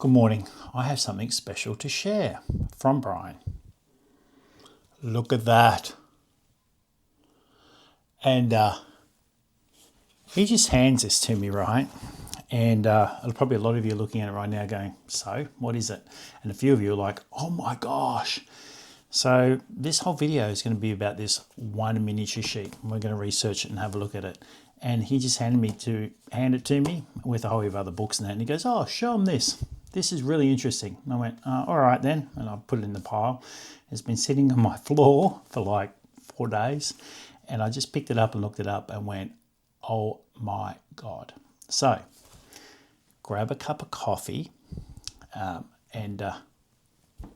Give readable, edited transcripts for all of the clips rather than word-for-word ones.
Good morning. I have something special to share from Brian. Look at that. And he just hands this to me, right? And probably a lot of you are looking at it right now going, so what is it? And a few of you are like, oh my gosh. So this whole video is going to be about this one miniature sheet. We're going to research it and have a look at it. And he just handed it to me with a whole heap of other books and that. And he goes, oh, show him this. This is really interesting. And I went, all right then. And I put it in the pile. It's been sitting on my floor for like 4 days. And I just picked it up and looked it up and went, oh my God. So grab a cup of coffee and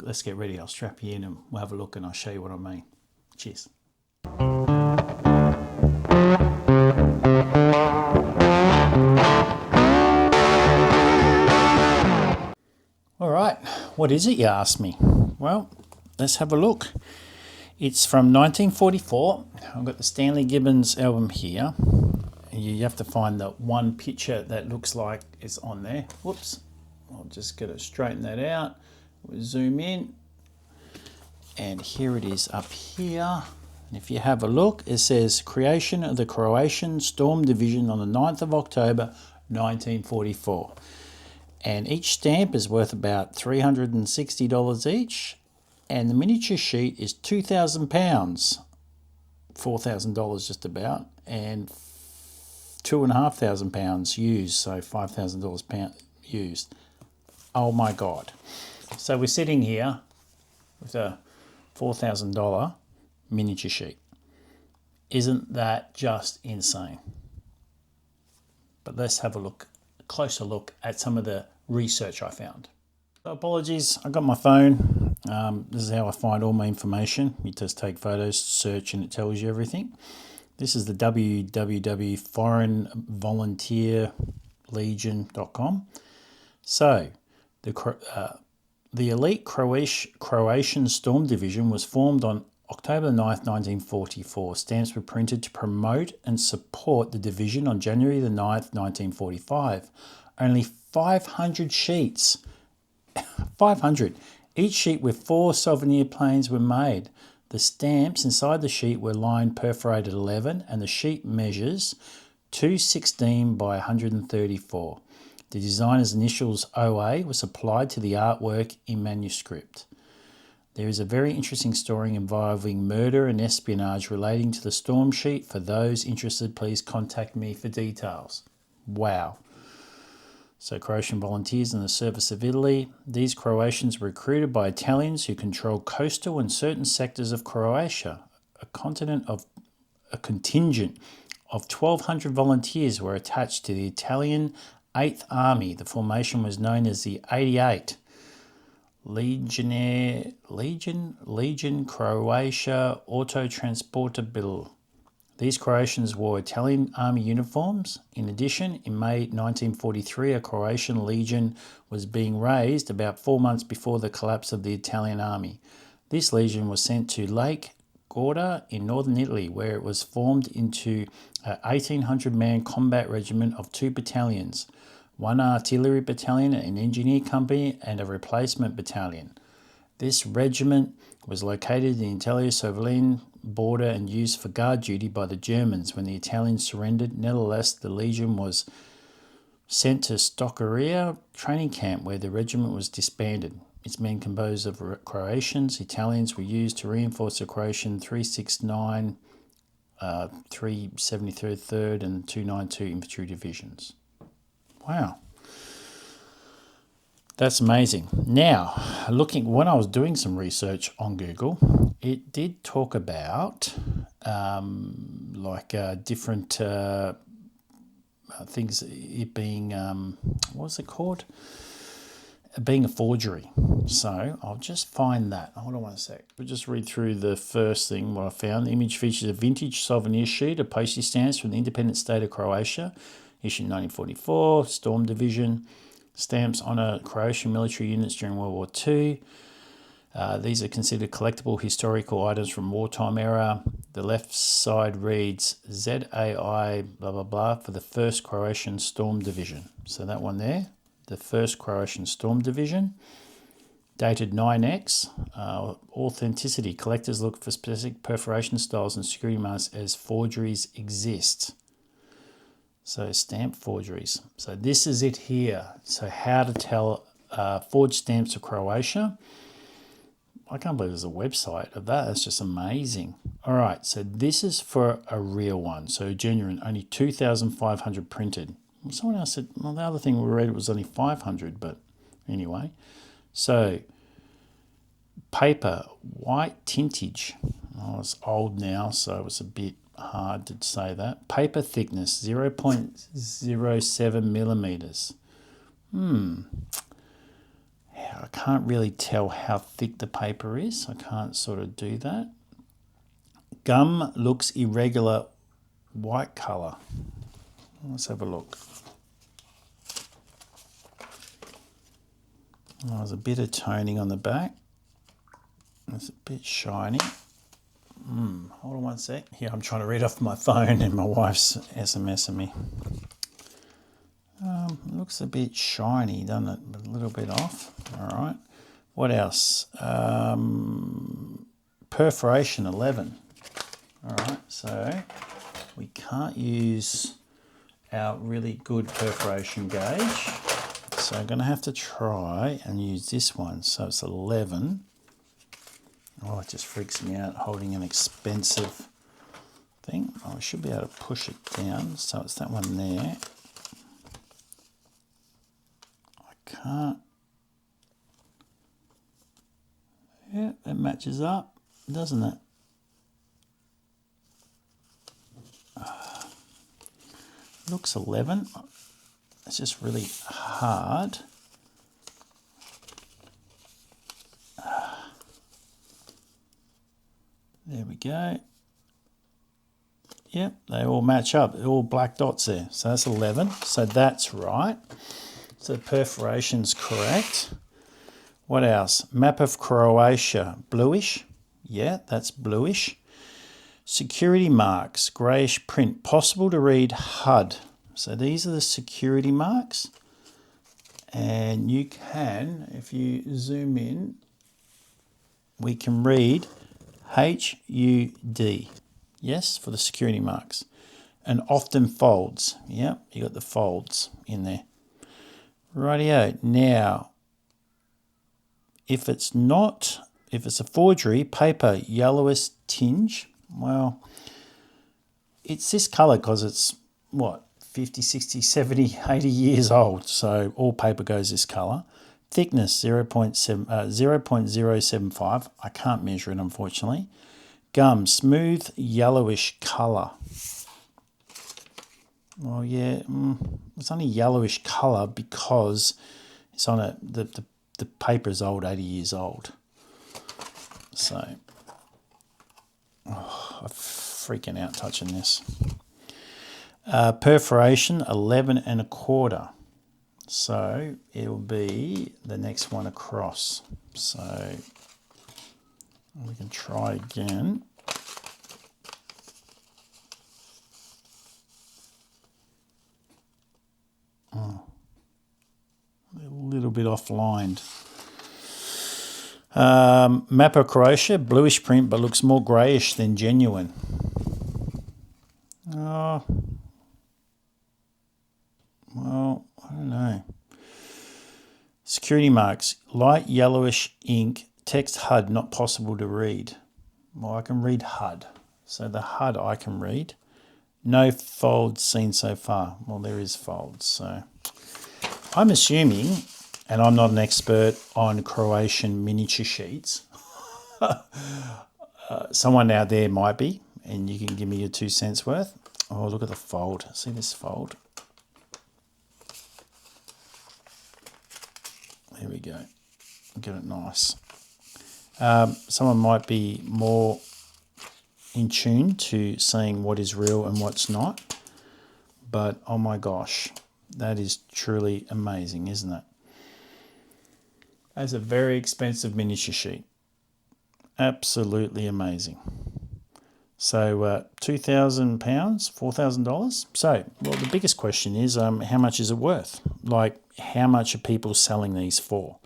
let's get ready. I'll strap you in and we'll have a look and I'll show you what I mean. Cheers. All right, what is it, you ask me? Well, let's have a look. It's from 1944. I've got the Stanley Gibbons album here. You have to find the one picture that looks like it's on there. Whoops. I'll just get to straighten that out. We'll zoom in. And here it is up here. And if you have a look, it says creation of the Croatian Storm Division on the 9th of October, 1944. And each stamp is worth about $360 each. And the miniature sheet is £2,000, $4,000 just about, and £2,500 used, so $5,000 used. Oh my God. So we're sitting here with a $4,000 miniature sheet. Isn't that just insane? But let's have a closer look at some of the research I found. So apologies, I got my phone. This is how I find all my information. You just take photos, search, and it tells you everything. This is the www.foreignvolunteerlegion.com. So the elite Croatian Storm Division was formed on October 9th, 1944. Stamps were printed to promote and support the division on January the 9th, 1945. Only 500 sheets. 500. Each sheet with 4 souvenir planes were made. The stamps inside the sheet were line perforated 11 and the sheet measures 216 by 134. The designer's initials OA was applied to the artwork in manuscript. There is a very interesting story involving murder and espionage relating to the storm sheet. For those interested, please contact me for details. Wow. So Croatian volunteers in the service of Italy. These Croatians were recruited by Italians who control coastal and certain sectors of Croatia. A contingent of 1,200 volunteers were attached to the Italian 8th Army. The formation was known as the 88. Legion Croatia Autotransportabil. These Croatians wore Italian army uniforms. In addition, in May 1943, a Croatian legion was being raised about 4 months before the collapse of the Italian army. This legion was sent to Lake Garda in northern Italy, where it was formed into an 1,800-man combat regiment of 2 battalions, 1 artillery battalion, an engineer company, and a replacement battalion. This regiment was located in the Italo-Slovene border and used for guard duty by the Germans when the Italians surrendered. Nevertheless, the legion was sent to Stoccaria training camp where the regiment was disbanded. Its men composed of Croatians. Italians were used to reinforce the Croatian 369, 373rd, 3rd and 292 infantry divisions. Wow. That's amazing. Now, when I was doing some research on Google, it did talk about different things, it being, what's it called? Being a forgery. So I'll just find that. Hold on one sec. We'll just read through the first thing, what I found. The image features a vintage souvenir sheet of postage stamps from the independent state of Croatia, issued in 1944, Storm Division. Stamps honour Croatian military units during World War II. These are considered collectible historical items from wartime era. The left side reads ZAI blah blah blah for the 1st Croatian Storm Division. So that one there, the 1st Croatian Storm Division. Dated 9X. Authenticity. Collectors look for specific perforation styles and security marks as forgeries exist. So stamp forgeries. So this is it here. So how to tell forged stamps of Croatia. I can't believe there's a website of that. That's just amazing. All right, so this is for a real one. So genuine, only 2,500 printed. Well, someone else said, well, the other thing we read was only 500, but anyway. So paper, white tintage. Oh, it's old now, so it's a bit hard to say that. Paper thickness, 0.07 millimeters. I can't really tell how thick the paper is. I can't sort of do that. Gum looks irregular white colour. Let's have a look. Oh, there's a bit of toning on the back. It's a bit shiny. Hold on one sec. Here, I'm trying to read off my phone and my wife's SMSing me. Looks a bit shiny, doesn't it? A little bit off. All right. What else? Perforation 11. All right. So we can't use our really good perforation gauge. So I'm going to have to try and use this one. So it's 11. Oh, it just freaks me out holding an expensive thing. Oh, I should be able to push it down. So it's that one there. Can't. Yeah, it matches up, doesn't it? Looks 11. It's just really hard. There we go. Yep, they all match up. They're all black dots there. So that's 11. So that's right. So perforation's correct. What else? Map of Croatia, bluish. Yeah, that's bluish. Security marks, greyish print. Possible to read HUD. So these are the security marks. And you can, if you zoom in, we can read HUD. Yes, for the security marks. And often folds. Yeah, you got the folds in there. Rightio. Now, if it's a forgery, paper yellowish tinge, well, it's this colour because it's, what, 50, 60, 70, 80 years old. So all paper goes this colour. Thickness, 0.075. I can't measure it, unfortunately. Gum, smooth yellowish colour. Well, yeah, it's only yellowish colour because it's on the paper is old, 80 years old. So, I'm freaking out touching this. Perforation, 11 1/4. So, it'll be the next one across. So, we can try again. A little bit offlined. Map of Croatia, bluish print, but looks more greyish than genuine. Oh, well, I don't know. Security marks, light yellowish ink, text HUD, not possible to read. Well, I can read HUD. So the HUD I can read. No folds seen so far. Well, there is folds, so I'm assuming, and I'm not an expert on Croatian miniature sheets, someone out there might be, and you can give me your 2 cents worth. Oh, look at the fold. See this fold? There we go. Get it nice. Someone might be more in tune to seeing what is real and what's not. But, oh my gosh, that is truly amazing, isn't it? That's a very expensive miniature sheet. Absolutely amazing. So £2,000, $4,000. So, well, the biggest question is how much is it worth? Like, how much are people selling these for?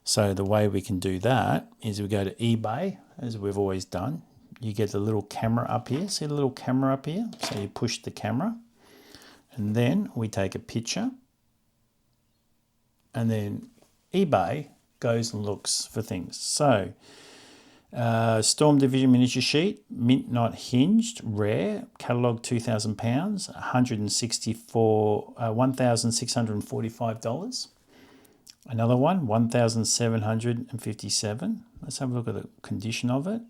So the way we can do that is we go to eBay, as we've always done. You get the little camera up here. See the little camera up here? So you push the camera, and then we take a picture, and then eBay goes and looks for things. So Storm Division miniature sheet, mint not hinged, rare, catalogue £2,000, $1,645. Another one, $1,757. Let's have a look at the condition of it.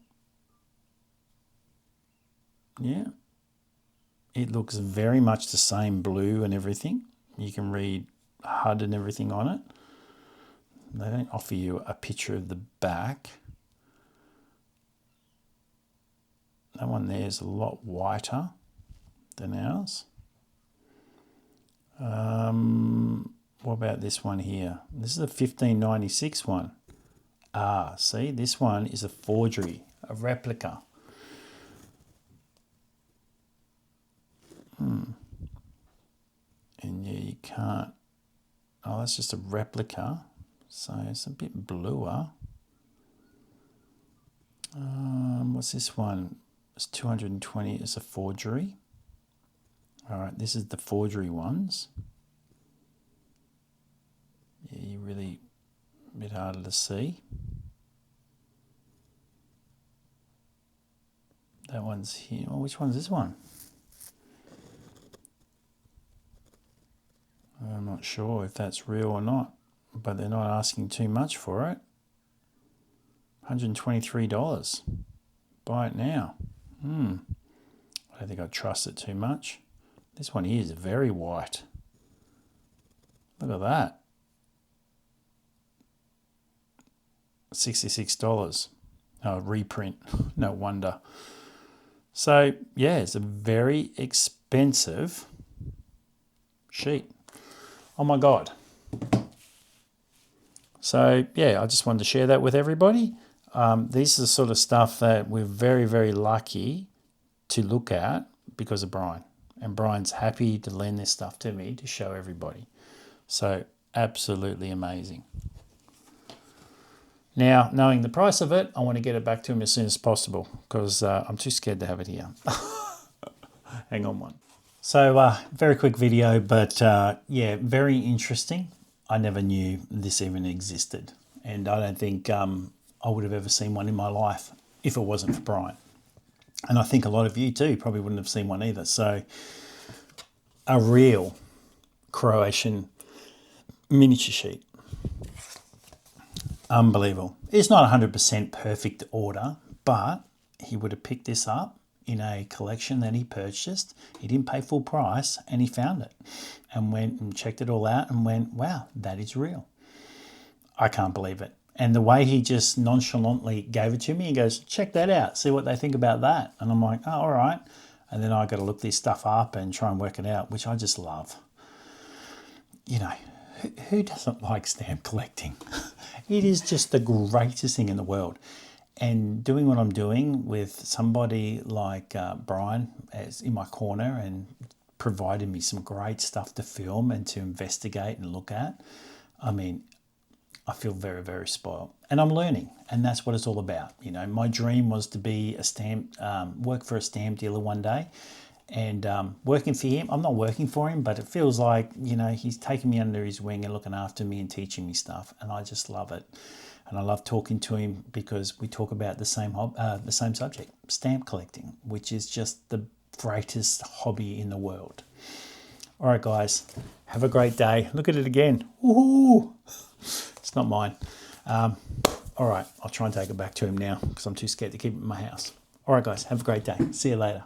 Yeah, it looks very much the same blue and everything. You can read HUD and everything on it. They don't offer you a picture of the back. That one there is a lot whiter than ours. What about this one here? This is a 1596 one. Ah, see, this one is a forgery, a replica. And yeah, you can't. Oh, that's just a replica. So it's a bit bluer. What's this one? It's 220. It's a forgery. All right, this is the forgery ones. Yeah, you're really a bit harder to see. That one's here. Oh, which one's this one? I'm not sure if that's real or not, but they're not asking too much for it. $123. Buy it now. I don't think I trust it too much. This one here is very white. Look at that. $66. Oh, reprint. No wonder. So, yeah, it's a very expensive sheet. Oh my God. So, yeah, I just wanted to share that with everybody. These are the sort of stuff that we're very, very lucky to look at because of Brian. And Brian's happy to lend this stuff to me to show everybody. So, absolutely amazing. Now, knowing the price of it, I want to get it back to him as soon as possible because I'm too scared to have it here. Hang on one. So, very quick video, but yeah, very interesting. I never knew this even existed. And I don't think I would have ever seen one in my life if it wasn't for Brian. And I think a lot of you too probably wouldn't have seen one either. So, a real Croatian miniature sheet. Unbelievable. It's not 100% perfect order, but he would have picked this up in a collection that he purchased. He didn't pay full price and he found it and went and checked it all out and went, wow, that is real. I can't believe it. And the way he just nonchalantly gave it to me, he goes, check that out, see what they think about that. And I'm like, oh, all right. And then I got to look this stuff up and try and work it out, which I just love. You know, who doesn't like stamp collecting? It is just the greatest thing in the world. And doing what I'm doing with somebody like Brian as in my corner and providing me some great stuff to film and to investigate and look at, I mean, I feel very, very spoiled. And I'm learning, and that's what it's all about. You know, my dream was to be a stamp, work for a stamp dealer one day. And working for him, I'm not working for him, but it feels like, you know, he's taking me under his wing and looking after me and teaching me stuff. And I just love it. And I love talking to him because we talk about the same subject, stamp collecting, which is just the greatest hobby in the world. All right, guys, have a great day. Look at it again. Woohoo! It's not mine. All right, I'll try and take it back to him now because I'm too scared to keep it in my house. All right, guys, have a great day. See you later.